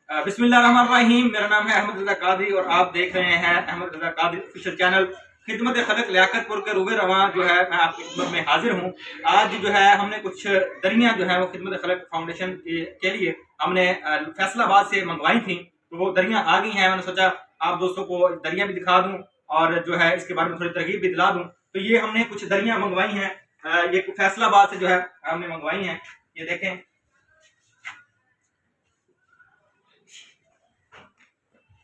बिस्मिल्लाहिर्रहमानिर्रहीम। मेरा नाम है अहमद रज़ा कादरी और आप देख रहे हैं अहमद रज़ा कादरी ऑफिशियल चैनल। खिदमत खलक लियाकतपुर के रूबे रवां जो है मैं आपकी खिदमत में हाजिर हूँ। आज जो है हमने कुछ दरियाँ जो है वो खिदमत खलक फाउंडेशन के लिए हमने फैसलाबाद से मंगवाई थी। तो वो दरियाँ आ गई हैं। मैंने सोचा आप दोस्तों को दरियाँ भी दिखा दूँ और जो है इसके बारे में थोड़ी तरगीब भी दिला दूँ। तो ये हमने कुछ दरियाँ मंगवाई हैं, ये फैसलाबाद से जो है हमने मंगवाई हैं। ये देखें,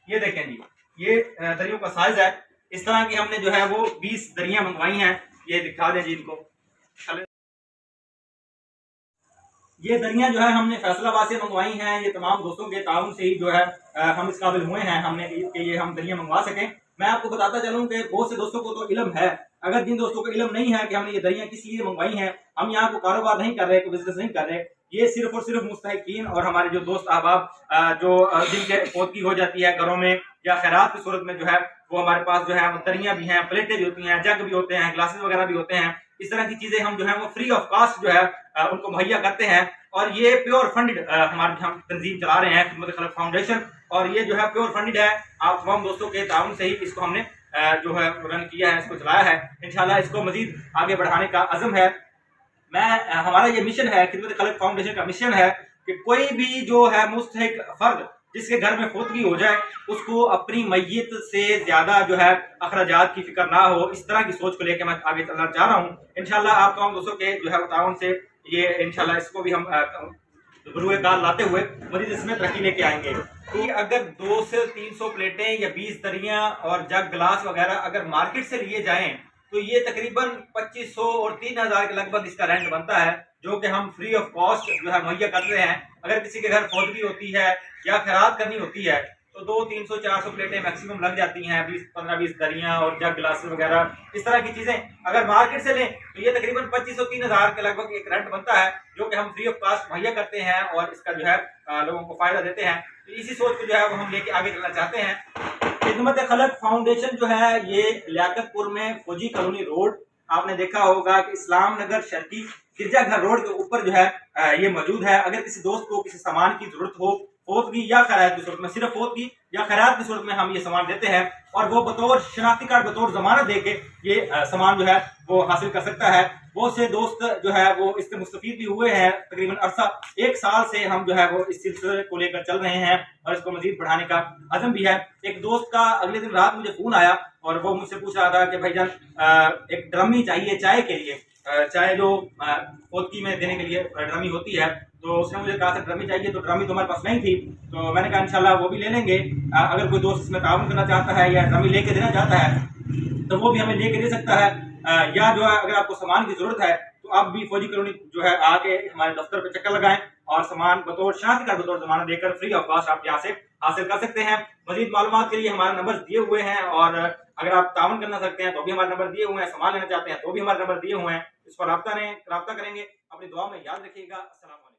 ये देखें जी, ये दरियों का साइज है। इस तरह की हमने जो है वो 20 दरियां मंगवाई हैं। ये दिखा दें जी इनको। ये दरियां जो है हमने फैसलाबाद से मंगवाई हैं। ये तमाम दोस्तों के ताउन से ही जो है हम इस काबिल हुए हैं हमने कि ये हम दरियां मंगवा सकें। मैं आपको बताता चलूं कि बहुत से दोस्तों को तो इल्म है। अगर जिन दोस्तों को इल्म नहीं है कि हमने ये दरियां किस लिए मंगवाई हैं, हम यहाँ को कारोबार नहीं कर रहे, कोई बिजनेस नहीं कर रहे, ये सिर्फ और सिर्फ मुस्तहिकीन और हमारे जो दोस्त अहबाब जो जिनके फौतगी हो जाती है घरों में या खैरात की सूरत में जो है वो हमारे पास जो है दरियां भी हैं, प्लेटें भी होती हैं, जग भी होते हैं, ग्लासेस वगैरह भी होते हैं। इस तरह की चीजें हम जो है वो फ्री ऑफ कास्ट जो है उनको मुहैया करते हैं। और ये प्योर फंडेड हमारी हम तंजीम चला रहे हैं खिदमत खलक फाउंडेशन, और ये जो है प्योर फंडेड है। आप तमाम दोस्तों के ताउन से ही इसको हमने जो है रन किया है, इसको चलाया है। इंशाल्लाह इसको मजीद आगे बढ़ाने का अज़म है। हमारा ये मिशन है, खिदमत खलक फाउंडेशन का मिशन है कि कोई भी जो है मुस्तहिक फर्द जिसके घर में फौतगी हो जाए उसको अपनी मैयत से ज्यादा जो है अखराजात की फिक्र ना हो। इस तरह की सोच को लेकर मैं आगे चलना चाह रहा हूँ। इंशाल्लाह आप तमाम दोस्तों के जो है ताउन से ये इंशाल्लाह इसको भी हम बरूए कार लाते हुए मजीद इसमें तरक्की लेके आएंगे। कि अगर 200 से 300 प्लेटें या 20 दरियां और जग गिलास वगैरह अगर मार्केट से लिए जाएं तो ये तकरीबन 2500 और 3000 के लगभग इसका रेंट बनता है, जो कि हम फ्री ऑफ कॉस्ट जो है मुहैया कर रहे हैं। अगर किसी के घर फौतगी होती है या खैरात करनी होती है तो 200-300-400 प्लेटें मैक्सिमम लग जाती हैं। 15-20 दरियां और जग गिलास वगैरह इस तरह की चीजें अगर मार्केट से लें तो ये तकरीबन 2500-3000 के लगभग एक रेंट बनता है, जो कि हम फ्री ऑफ कॉस्ट मुहैया करते हैं और इसका जो है लोगों को फायदा देते हैं। तो इसी सोच को जो है वो हम लेके आगे चलना चाहते हैं। खिदमत खलक फाउंडेशन जो है ये लियाकतपुर में फौजी कॉलोनी रोड, आपने देखा होगा कि इस्लाम नगर शर्की गिरजाघर रोड के ऊपर जो है ये मौजूद है। अगर किसी दोस्त को किसी सामान की जरूरत हो फौतगी या खैरात की सूरत में, सिर्फ फौतगी या खैरात की सूरत में हम ये सामान देते हैं और वो बतौर शनाख्ती कार्ड बतौर जमानत देके ये सामान जो है वो हासिल कर सकता है। बहुत से दोस्त जो है वो इससे मुस्तफीद भी हुए हैं। तकरीबन अरसा 1 साल से हम जो है वो इस सिलसिले को लेकर चल रहे हैं और इसको मजीद बढ़ाने का अज़म भी है। एक दोस्त का अगले दिन रात मुझे फोन आया और वो मुझसे पूछ रहा था कि भाईजान एक ड्रमी चाहिए चाय के लिए, चाय जो फौतगी में देने के लिए ड्रमी होती है। तो उसने मुझे कहा था ड्रमी चाहिए, तो ड्रमी तो हमारे पास नहीं थी। तो मैंने कहा इंशाल्लाह वो भी ले लेंगे। अगर कोई दोस्त इसमें ताउन करना चाहता है या ड्रमी लेके देना चाहता है तो वो भी हमें लेके दे सकता है। या जो है अगर आपको सामान की जरूरत है तो आप भी फौजी कॉलोनी जो है आके हमारे दफ्तर पे चक्कर लगाएं और सामान बतौर शनाख्ती कार्ड बतौर जमानत देकर फ्री ऑफ कॉस्ट आप यहाँ से हासिल कर सकते हैं। मजीद मालूमात के लिए हमारे नंबर दिए हुए हैं और अगर आप ताउन करना सकते हैं तो भी हमारे नंबर दिए हुए हैं, सामान लेना चाहते हैं तो भी हमारे नंबर दिए हुए हैं। इस पर रब्ता करेंगे। अपनी दुआ में याद रखिएगा। अस्सलाम वालेकुम।